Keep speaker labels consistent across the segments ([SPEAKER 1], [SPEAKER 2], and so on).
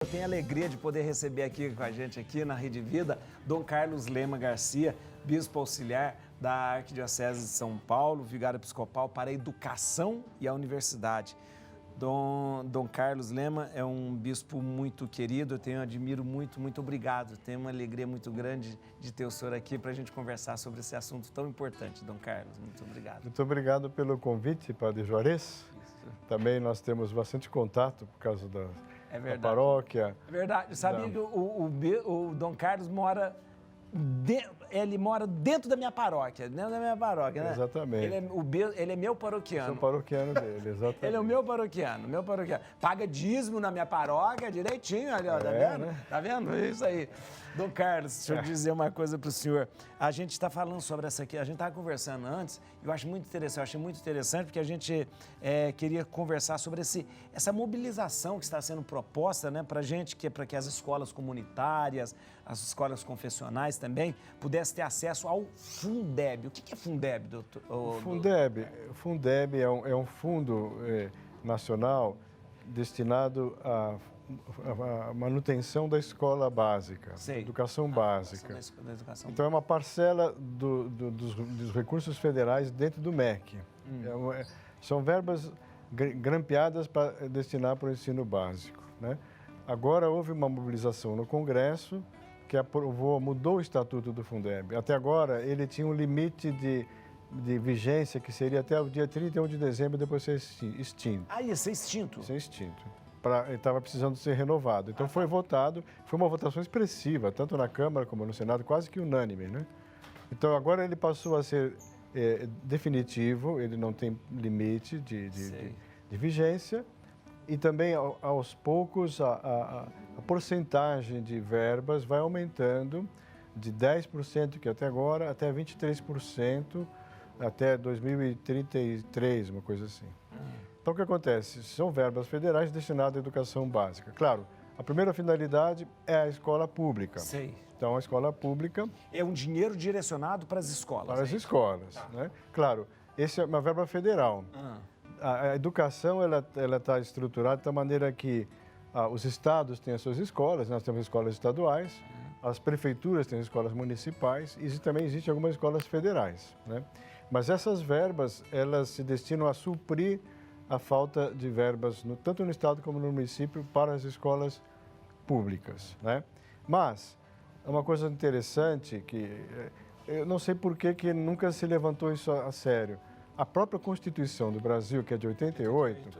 [SPEAKER 1] Eu tenho a alegria de poder receber aqui com a gente aqui na Rede Vida, Dom Carlos Lema Garcia, bispo auxiliar da Arquidiocese de São Paulo, vigário episcopal para a educação e a universidade. Dom Carlos Lema é um bispo muito querido, eu admiro muito obrigado. Tenho uma alegria muito grande de ter o senhor aqui para a gente conversar sobre esse assunto tão importante, Dom Carlos. Muito obrigado.
[SPEAKER 2] Muito obrigado pelo convite, Padre Juarez.
[SPEAKER 1] Isso.
[SPEAKER 2] Também nós temos bastante contato por causa da paróquia.
[SPEAKER 1] É verdade. Sabia que o Dom Carlos mora... Ele mora dentro da minha paróquia, né?
[SPEAKER 2] Exatamente.
[SPEAKER 1] Ele é meu paroquiano.
[SPEAKER 2] Sou paroquiano dele, exatamente.
[SPEAKER 1] Ele é o meu paroquiano. Paga dízimo na minha paróquia direitinho, ali, ó, tá vendo?
[SPEAKER 2] Né?
[SPEAKER 1] Tá vendo? Isso aí. Dom Carlos, deixa eu dizer uma coisa para o senhor. A gente está falando sobre essa aqui, a gente estava conversando antes, e eu achei muito interessante porque a gente queria conversar sobre essa mobilização que está sendo proposta, né, para a gente, para que as escolas comunitárias, as escolas confessionais também, pudessem ter acesso ao Fundeb. O que é Fundeb, doutor?
[SPEAKER 2] O Fundeb é um fundo nacional destinado à manutenção da escola básica, educação básica.
[SPEAKER 1] Da educação.
[SPEAKER 2] Então é uma parcela dos recursos federais dentro do MEC. São verbas grampeadas para destinar para o ensino básico, né? Agora houve uma mobilização no Congresso que mudou o estatuto do Fundeb. Até agora ele tinha um limite de vigência que seria até o dia 31 de dezembro, depois ser extinto.
[SPEAKER 1] Ah, ia ser extinto?
[SPEAKER 2] Ia ser extinto. Ele estava precisando ser renovado. Então foi votado, foi uma votação expressiva, tanto na Câmara como no Senado, quase que unânime, né? Então agora ele passou a ser definitivo, ele não tem limite de vigência, e também aos poucos a porcentagem de verbas vai aumentando de 10%, que até agora, até 23%, até 2033, uma coisa assim. Então, o que acontece? São verbas federais destinadas à educação básica. Claro, a primeira finalidade é a escola pública.
[SPEAKER 1] Sei.
[SPEAKER 2] Então, a escola pública...
[SPEAKER 1] É um dinheiro direcionado para as escolas.
[SPEAKER 2] Para as escolas, né? Claro, essa é uma verba federal. A educação, ela está estruturada de maneira que os estados têm as suas escolas, nós temos escolas estaduais, as prefeituras têm escolas municipais e também existem algumas escolas federais, né? Mas essas verbas, elas se destinam a suprir a falta de verbas, tanto no estado como no município, para as escolas públicas, né? Mas, é uma coisa interessante que eu não sei por que nunca se levantou isso a sério. A própria Constituição do Brasil, que é de 88,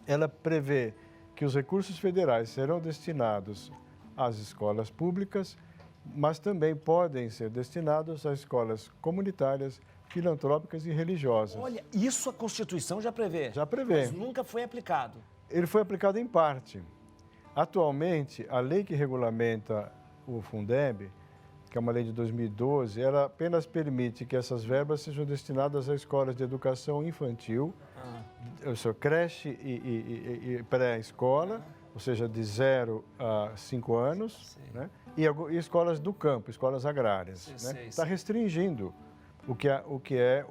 [SPEAKER 2] ela prevê que os recursos federais serão destinados às escolas públicas, mas também podem ser destinados às escolas comunitárias, filantrópicas e religiosas.
[SPEAKER 1] Olha, isso a Constituição já prevê?
[SPEAKER 2] Já prevê.
[SPEAKER 1] Mas nunca foi aplicado?
[SPEAKER 2] Ele foi aplicado em parte. Atualmente, a lei que regulamenta o Fundeb, que é uma lei de 2012, ela apenas permite que essas verbas sejam destinadas a escolas de educação infantil, creche e pré-escola, ou seja, de 0 a 5 anos, né? E escolas do campo, escolas agrárias. Está restringindo o que é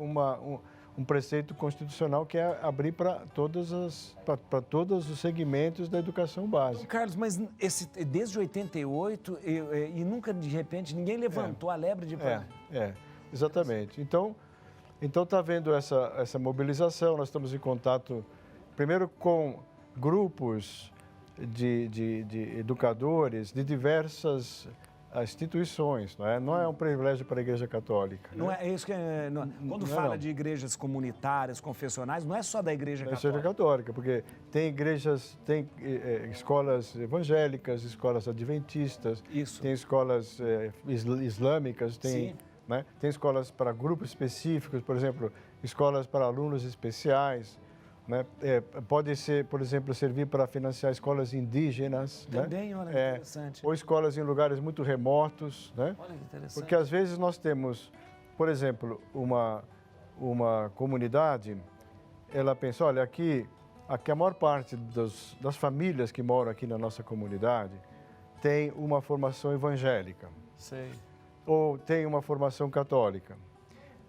[SPEAKER 2] um preceito constitucional, que é abrir para todos os segmentos da educação básica.
[SPEAKER 1] Carlos, mas desde 88 e nunca, de repente, ninguém levantou a lebre de...
[SPEAKER 2] Exatamente. Então está havendo essa mobilização, nós estamos em contato, primeiro com grupos de educadores de diversas instituições, não é um privilégio para a Igreja Católica.
[SPEAKER 1] Não é isso que quando fala de igrejas comunitárias, confessionais, não é só da Igreja Católica.
[SPEAKER 2] Da Igreja Católica, porque tem escolas evangélicas, escolas adventistas, tem escolas islâmicas, tem escolas para grupos específicos, por exemplo, escolas para alunos especiais, né? Pode ser, por exemplo, servir para financiar escolas indígenas.
[SPEAKER 1] Também, olha, interessante.
[SPEAKER 2] Ou escolas em lugares muito remotos, né?
[SPEAKER 1] Olha, interessante.
[SPEAKER 2] Porque às vezes nós temos, por exemplo, uma comunidade, ela pensa, olha, aqui a maior parte das famílias que moram aqui na nossa comunidade tem uma formação evangélica.
[SPEAKER 1] Sei.
[SPEAKER 2] Ou tem uma formação católica.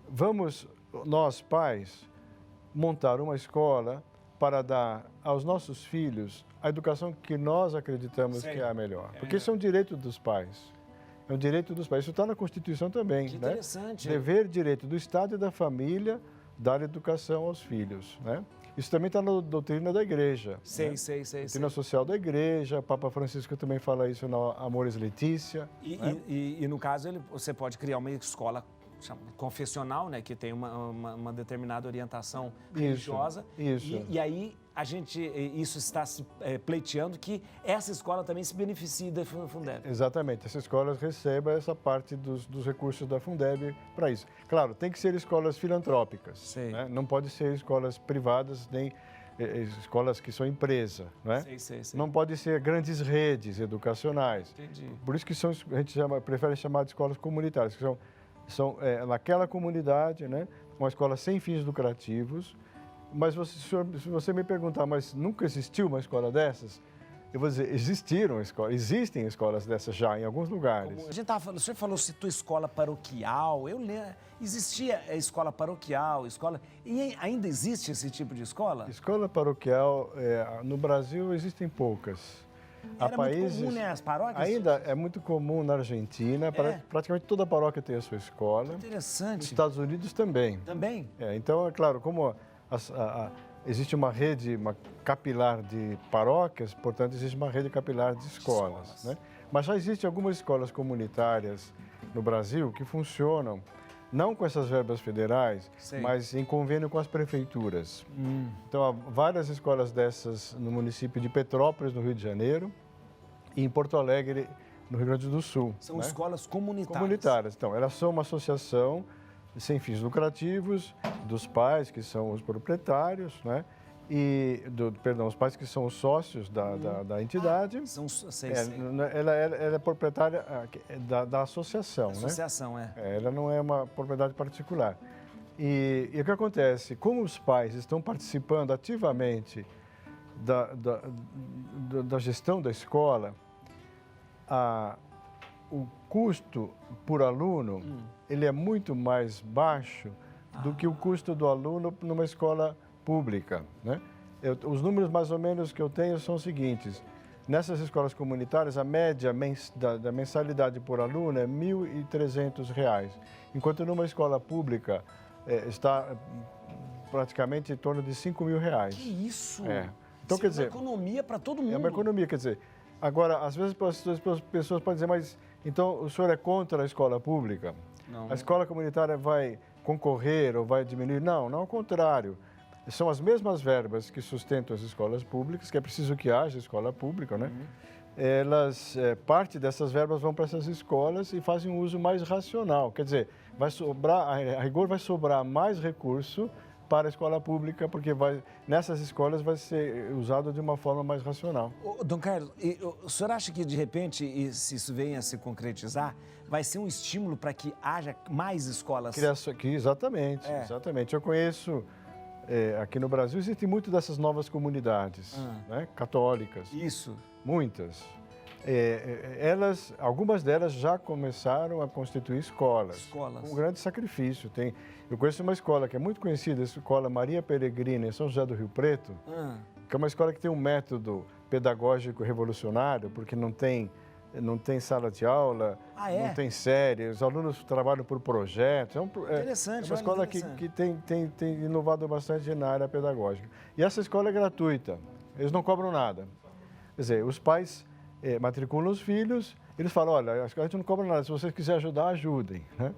[SPEAKER 2] Vamos, nós pais, montar uma escola para dar aos nossos filhos a educação que nós acreditamos que é a melhor. Porque isso é um direito dos pais. É um direito dos pais. Isso está na Constituição também.
[SPEAKER 1] Que interessante.
[SPEAKER 2] Né? Dever, direito do Estado e da família dar educação aos filhos. Né? Isso também está na doutrina da Igreja.
[SPEAKER 1] Sei.
[SPEAKER 2] Doutrina social da Igreja. Papa Francisco também fala isso na Amoris Laetitia.
[SPEAKER 1] E no caso, você pode criar uma escola confessional, né, que tem uma determinada orientação religiosa.
[SPEAKER 2] Isso.
[SPEAKER 1] E aí isso está se pleiteando que essa escola também se beneficie da Fundeb.
[SPEAKER 2] Exatamente. Essas escolas recebem essa parte dos recursos da Fundeb para isso. Claro, tem que ser escolas filantrópicas. Né? Não pode ser escolas privadas nem escolas que são empresa, né?
[SPEAKER 1] Sei.
[SPEAKER 2] Não pode ser grandes redes educacionais.
[SPEAKER 1] Entendi.
[SPEAKER 2] Por isso que a gente prefere chamar de escolas comunitárias, que são naquela comunidade, né? Uma escola sem fins lucrativos. Mas se você me perguntar, mas nunca existiu uma escola dessas? Eu vou dizer, existem escolas dessas já em alguns lugares.
[SPEAKER 1] A gente estava falando, o senhor falou, citou escola paroquial, existia escola paroquial, e ainda existe esse tipo de escola?
[SPEAKER 2] Escola paroquial, no Brasil existem poucas.
[SPEAKER 1] Era muito comum, né, as paróquias?
[SPEAKER 2] Ainda é muito comum na Argentina, praticamente toda paróquia tem a sua escola.
[SPEAKER 1] Que interessante.
[SPEAKER 2] Nos Estados Unidos também.
[SPEAKER 1] Também?
[SPEAKER 2] Então, é claro, como existe uma rede capilar de paróquias, portanto, existe uma rede capilar de escolas. Né? Mas já existem algumas escolas comunitárias no Brasil que funcionam, não com essas verbas federais, mas em convênio com as prefeituras. Então, há várias escolas dessas no município de Petrópolis, no Rio de Janeiro, e em Porto Alegre, no Rio Grande do Sul.
[SPEAKER 1] São escolas comunitárias.
[SPEAKER 2] Comunitárias. Então, elas são uma associação sem fins lucrativos dos pais, que são os proprietários, né? Os pais que são os sócios da entidade. Ela é proprietária da associação,
[SPEAKER 1] associação,
[SPEAKER 2] né? Ela não é uma propriedade particular. E o que acontece? Como os pais estão participando ativamente da gestão da escola, o custo por aluno ele é muito mais baixo do que o custo do aluno numa escola pública, né? Os números mais ou menos que eu tenho são os seguintes. Nessas escolas comunitárias, a média da mensalidade por aluno é R$ 1.300, enquanto numa escola pública está praticamente em torno de R$ 5.000.
[SPEAKER 1] Que isso?
[SPEAKER 2] Então, quer dizer,
[SPEAKER 1] é uma economia para todo mundo.
[SPEAKER 2] É uma economia, quer dizer. Agora, às vezes as pessoas podem dizer, mas então o senhor é contra a escola pública?
[SPEAKER 1] Não.
[SPEAKER 2] A escola comunitária vai concorrer ou vai diminuir? Não ao contrário. São as mesmas verbas que sustentam as escolas públicas, que é preciso que haja escola pública, né? Parte dessas verbas vão para essas escolas e fazem um uso mais racional. Quer dizer, a rigor vai sobrar mais recurso para a escola pública, porque nessas escolas vai ser usado de uma forma mais racional.
[SPEAKER 1] Dom Carlos, o senhor acha que, de repente, se isso venha a se concretizar, vai ser um estímulo para que haja mais escolas?
[SPEAKER 2] Exatamente. Eu conheço, aqui no Brasil, existem muitas dessas novas comunidades, né, católicas.
[SPEAKER 1] Isso.
[SPEAKER 2] Muitas. Algumas delas já começaram a constituir escolas. Com um grande sacrifício. Eu conheço uma escola que é muito conhecida, a Escola Maria Peregrina, em São José do Rio Preto, que é uma escola que tem um método pedagógico revolucionário, porque não tem sala de aula, não tem série, os alunos trabalham por projetos.
[SPEAKER 1] Interessante.
[SPEAKER 2] É uma escola que tem inovado bastante na área pedagógica. E essa escola é gratuita, eles não cobram nada. Quer dizer, os pais matriculam os filhos, eles falam, olha, a gente não cobra nada, se vocês quiserem ajudar, ajudem. Né?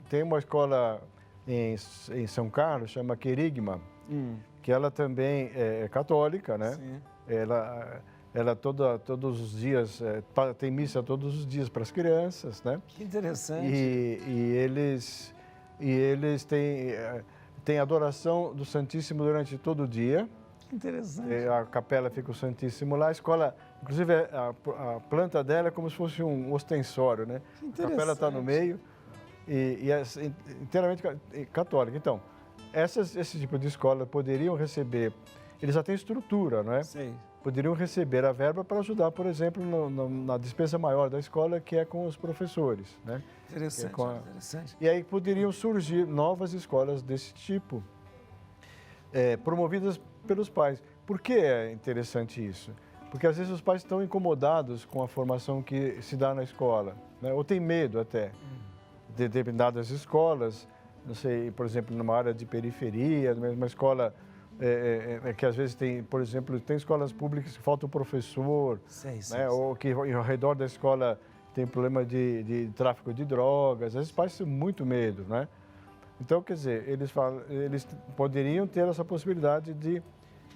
[SPEAKER 2] Tem uma escola em São Carlos, chama Querigma, que ela também é católica, né? Sim. Ela todos os dias, tem missa todos os dias para as crianças, né?
[SPEAKER 1] Que interessante.
[SPEAKER 2] E eles têm adoração do Santíssimo durante todo o dia.
[SPEAKER 1] Que interessante.
[SPEAKER 2] A capela fica o Santíssimo lá. A escola, inclusive, a planta dela é como se fosse um ostensório, né? A capela está no meio e é inteiramente católica. Então, esse tipo de escola poderiam receber, eles já têm estrutura, não é?
[SPEAKER 1] Sim.
[SPEAKER 2] Poderiam receber a verba para ajudar, por exemplo, na despesa maior da escola, que é com os professores, né?
[SPEAKER 1] Interessante, interessante.
[SPEAKER 2] E aí poderiam surgir novas escolas desse tipo, promovidas pelos pais. Por que é interessante isso? Porque às vezes os pais estão incomodados com a formação que se dá na escola, né? Ou tem medo até de determinadas escolas, não sei, por exemplo, numa área de periferia, uma escola que às vezes tem, por exemplo, tem escolas públicas que falta o professor, né? Ou que ao redor da escola tem problema de tráfico de drogas, às vezes os pais têm muito medo, né? Então, quer dizer, eles poderiam ter essa possibilidade de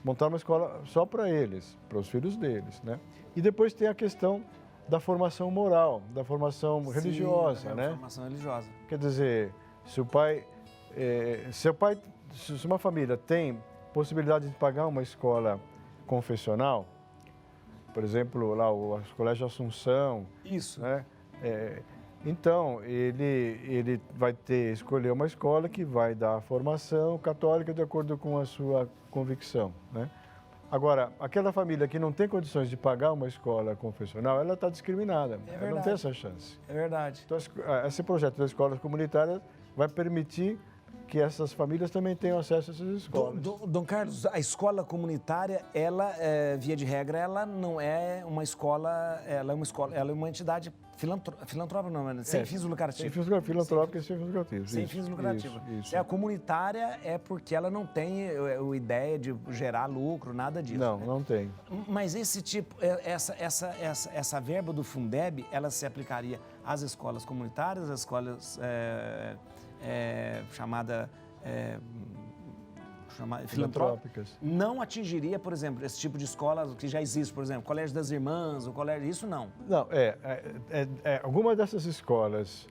[SPEAKER 2] montar uma escola só para eles, para os filhos deles, né? E depois tem a questão da formação moral, da formação religiosa, né?
[SPEAKER 1] Formação religiosa.
[SPEAKER 2] Quer dizer, se uma família tem possibilidade de pagar uma escola confessional, por exemplo, lá o Colégio Assunção,
[SPEAKER 1] isso,
[SPEAKER 2] né? Então, ele vai escolher uma escola que vai dar a formação católica de acordo com a sua convicção, né? Agora, aquela família que não tem condições de pagar uma escola confessional, ela está discriminada, ela não tem essa chance.
[SPEAKER 1] É verdade.
[SPEAKER 2] Então, esse projeto das escolas comunitárias vai permitir que essas famílias também tenham acesso a essas escolas.
[SPEAKER 1] Dom Carlos, a escola comunitária, ela, via de regra, ela não é uma escola, ela é uma entidade filantrópica, não, sem fins lucrativos.
[SPEAKER 2] Sem fins filantrópica e sem fins lucrativos.
[SPEAKER 1] Sem fins lucrativos.
[SPEAKER 2] Isso.
[SPEAKER 1] A comunitária é porque ela não tem a ideia de gerar lucro, nada disso.
[SPEAKER 2] Não,
[SPEAKER 1] né?
[SPEAKER 2] não tem.
[SPEAKER 1] Mas esse tipo, essa verba do Fundeb, ela se aplicaria às escolas comunitárias, às escolas filantrópicas, não atingiria, por exemplo, esse tipo de escola que já existe, por exemplo, Colégio das Irmãs, o colégio, isso não.
[SPEAKER 2] Não, algumas dessas escolas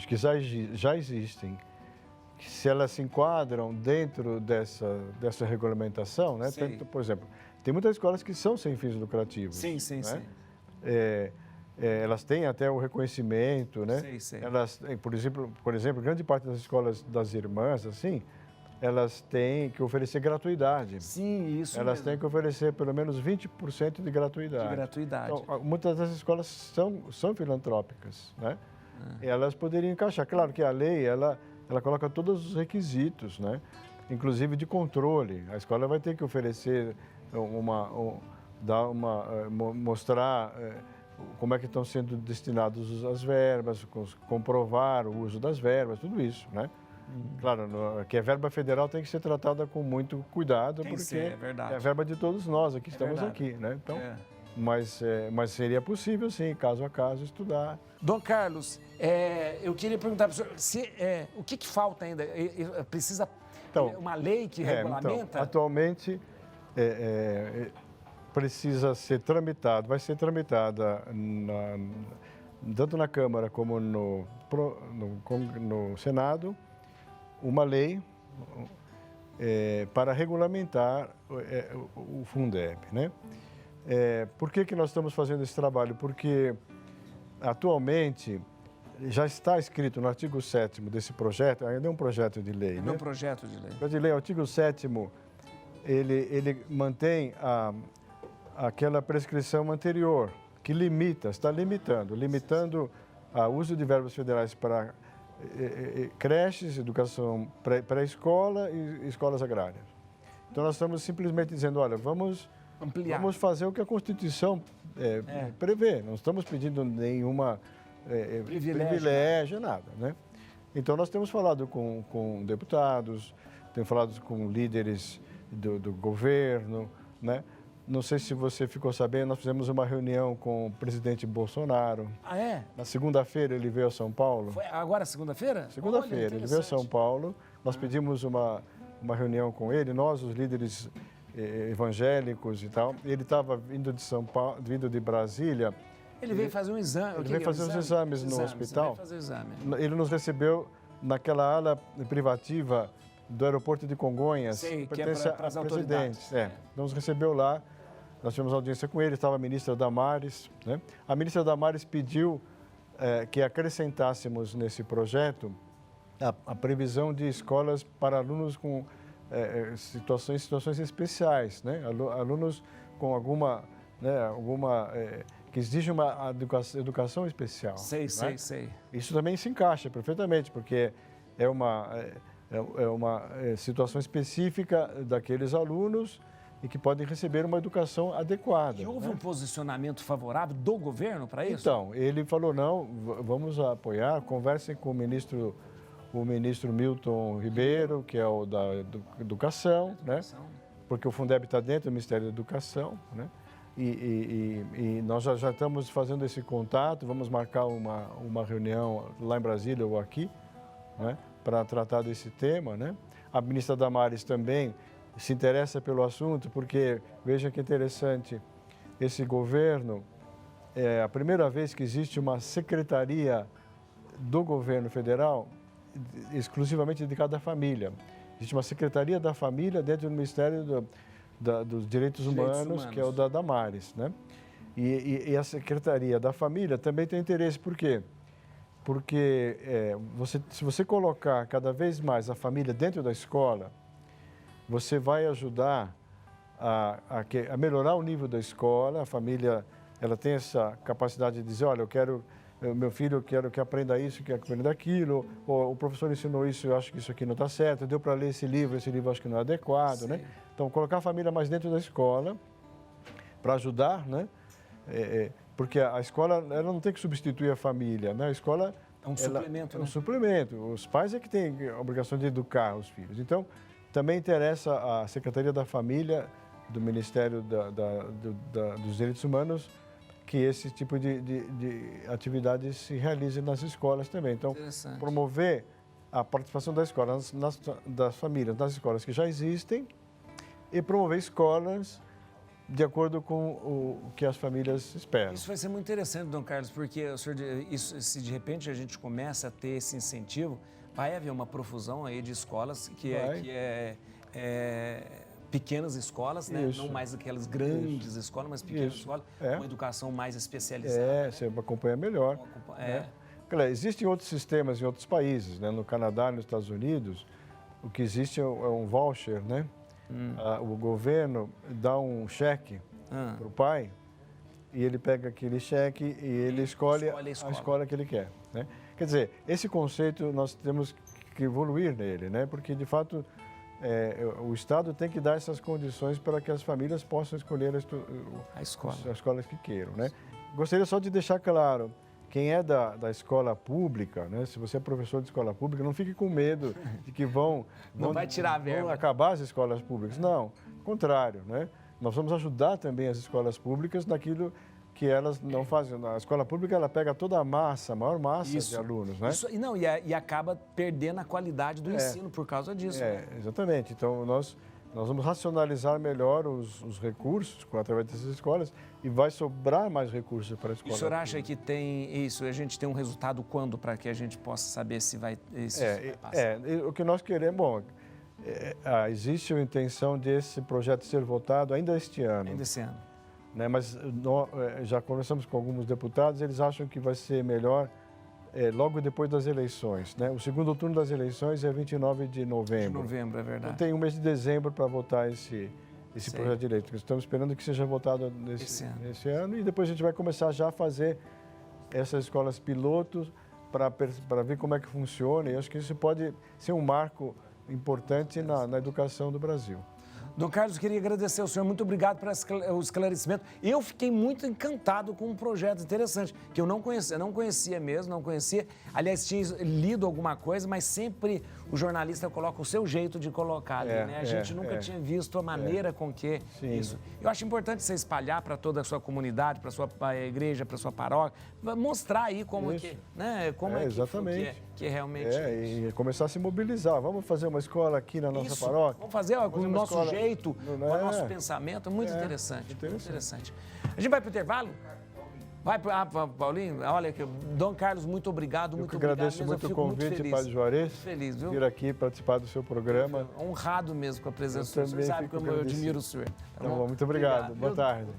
[SPEAKER 2] que já existem, se elas se enquadram dentro dessa regulamentação, né? Tanto, por exemplo, tem muitas escolas que são sem fins lucrativos.
[SPEAKER 1] Sim.
[SPEAKER 2] Elas têm até o reconhecimento, né? Elas, por exemplo, grande parte das escolas das irmãs, assim, elas têm que oferecer gratuidade.
[SPEAKER 1] Sim, isso
[SPEAKER 2] Elas
[SPEAKER 1] mesmo.
[SPEAKER 2] têm que oferecer pelo menos 20% de gratuidade. Então, muitas dessas escolas são filantrópicas, né? E elas poderiam encaixar. Claro que a lei, ela coloca todos os requisitos, né? Inclusive de controle. A escola vai ter que oferecer mostrar como é que estão sendo destinadas as verbas, comprovar o uso das verbas, tudo isso, né? Claro, que a verba federal tem que ser tratada com muito cuidado, porque é a verba de todos nós aqui, estamos aqui, né? Então, mas seria possível, sim, caso a caso, estudar.
[SPEAKER 1] Dom Carlos, eu queria perguntar para o senhor, o que falta ainda? Precisa uma lei que regulamenta?
[SPEAKER 2] Então, atualmente, precisa ser tramitado, vai ser tramitada tanto na Câmara como no Senado, uma lei para regulamentar o Fundeb, né? Por que nós estamos fazendo esse trabalho? Porque atualmente já está escrito no artigo 7º desse projeto, ainda é um projeto de lei, né?
[SPEAKER 1] É um projeto de lei.
[SPEAKER 2] O projeto de lei, o artigo 7º, ele mantém aquela prescrição anterior, que está limitando o uso de verbas federais para creches, educação pré-escola e escolas agrárias. Então, nós estamos simplesmente dizendo, olha, vamos fazer o que a Constituição prevê. Não estamos pedindo nenhuma privilégio, nada, né? Então, nós temos falado com deputados, temos falado com líderes do governo, né? Não sei se você ficou sabendo, nós fizemos uma reunião com o presidente Bolsonaro.
[SPEAKER 1] Ah, é?
[SPEAKER 2] Na segunda-feira ele veio a São Paulo.
[SPEAKER 1] Foi agora segunda-feira?
[SPEAKER 2] Segunda-feira, ele veio a São Paulo. Nós pedimos uma reunião com ele, nós, os líderes evangélicos e tal. Ele estava vindo de São Paulo, vindo de Brasília.
[SPEAKER 1] Ele veio fazer um exame.
[SPEAKER 2] Ele veio fazer os exames no hospital.
[SPEAKER 1] Veio fazer o exame.
[SPEAKER 2] Ele nos recebeu naquela ala privativa do aeroporto de Congonhas,
[SPEAKER 1] que é para as autoridades.
[SPEAKER 2] Nos recebeu lá, nós tivemos audiência com ele, estava a ministra Damares, né? A ministra Damares pediu que acrescentássemos nesse projeto a previsão de escolas para alunos com situações especiais, né? Alunos com alguma que exige uma educação especial.
[SPEAKER 1] Sei.
[SPEAKER 2] Isso também se encaixa perfeitamente, porque é uma situação específica daqueles alunos e que podem receber uma educação adequada.
[SPEAKER 1] E houve
[SPEAKER 2] né?
[SPEAKER 1] um posicionamento favorável do governo para isso?
[SPEAKER 2] Então, ele falou, não, vamos apoiar, conversem com o ministro Milton Ribeiro, que é o da Educação, né? Porque o Fundeb está dentro do Ministério da Educação, né? E nós já estamos fazendo esse contato, vamos marcar uma reunião lá em Brasília ou aqui, né? Para tratar desse tema, né? A ministra Damares também se interessa pelo assunto, porque, veja que interessante, esse governo, é a primeira vez que existe uma secretaria do governo federal exclusivamente dedicada à família. Existe uma secretaria da família dentro do Ministério dos Direitos Humanos, que é o da Damares, né? E a secretaria da família também tem interesse, por quê? Porque se você colocar cada vez mais a família dentro da escola, você vai ajudar a melhorar o nível da escola. A família, ela tem essa capacidade de dizer, olha, meu filho, eu quero que aprenda isso, quero que aprenda aquilo, ou o professor ensinou isso, eu acho que isso aqui não está certo, deu para ler esse livro eu acho que não é adequado, né? Então, colocar a família mais dentro da escola para ajudar, né? Porque a escola, ela não tem que substituir a família, né? A escola...
[SPEAKER 1] É um suplemento, né?
[SPEAKER 2] É um suplemento. Os pais é que têm a obrigação de educar os filhos. Então, também interessa a Secretaria da Família do Ministério dos Direitos Humanos que esse tipo de atividade se realize nas escolas também. Então, promover a participação da escola, das famílias, nas escolas que já existem e promover escolas de acordo com o que as famílias esperam.
[SPEAKER 1] Isso vai ser muito interessante, Dom Carlos, porque se de repente a gente começa a ter esse incentivo, vai haver uma profusão aí de escolas que é pequenas escolas, né? Não mais aquelas grandes escolas, mas pequenas escolas, uma educação mais especializada.
[SPEAKER 2] Você acompanha melhor. Né? Claro, existem outros sistemas em outros países, né? No Canadá, nos Estados Unidos, o que existe é um voucher, né? O governo dá um cheque para o pai e ele pega aquele cheque e ele escolhe a escola que ele quer, né? Quer dizer, esse conceito nós temos que evoluir nele, né? Porque, de fato, o Estado tem que dar essas condições para que as famílias possam escolher as escolas que queiram, né? Gostaria só de deixar claro, quem é da escola pública, né? Se você é professor de escola pública, não fique com medo de que vão
[SPEAKER 1] vai tirar a verba.
[SPEAKER 2] Vão acabar as escolas públicas. Não, ao contrário, né? Nós vamos ajudar também as escolas públicas naquilo que elas não fazem. A escola pública, ela pega toda a maior massa de alunos, né?
[SPEAKER 1] E acaba perdendo a qualidade do ensino por causa disso. Né?
[SPEAKER 2] Exatamente. Então, nós vamos racionalizar melhor os recursos através dessas escolas e vai sobrar mais recursos para a escola.
[SPEAKER 1] E o senhor acha que tem isso? A gente tem um resultado quando para que a gente possa saber se vai passar?
[SPEAKER 2] O que nós queremos, existe a intenção desse projeto ser votado ainda este ano.
[SPEAKER 1] Ainda esse ano.
[SPEAKER 2] Né? Mas nós já conversamos com alguns deputados, eles acham que vai ser melhor logo depois das eleições, né? O segundo turno das eleições é 29 de novembro.
[SPEAKER 1] De novembro, é verdade.
[SPEAKER 2] Então, tem um mês de dezembro para votar esse projeto de lei. Estamos esperando que seja votado nesse ano e depois a gente vai começar já a fazer essas escolas pilotos para ver como é que funciona. E acho que isso pode ser um marco importante na educação do Brasil.
[SPEAKER 1] Dom Carlos, queria agradecer ao senhor, muito obrigado pelo esclarecimento. Eu fiquei muito encantado com um projeto interessante, que eu não conhecia mesmo. Aliás, tinha lido alguma coisa, mas sempre o jornalista coloca o seu jeito de colocar ali, né? A gente nunca tinha visto a maneira com que isso. Eu acho importante você espalhar para toda a sua comunidade, para a sua igreja, para a sua paróquia, mostrar aí como que, né? Como
[SPEAKER 2] exatamente.
[SPEAKER 1] Que realmente...
[SPEAKER 2] e começar a se mobilizar. Vamos fazer uma escola aqui na nossa paróquia?
[SPEAKER 1] Vamos fazer com o nosso jeito, com o nosso pensamento. Muito interessante. Muito interessante. A gente vai para o intervalo? Vai para Paulinho? Olha, Dom Carlos, muito obrigado.
[SPEAKER 2] Eu agradeço muito o convite, Padre Juarez.
[SPEAKER 1] Muito feliz, viu?
[SPEAKER 2] Vir aqui participar do seu programa.
[SPEAKER 1] Honrado mesmo com a presença do senhor. Sabe como eu admiro o senhor.
[SPEAKER 2] Tá bom? Muito obrigado. Boa tarde.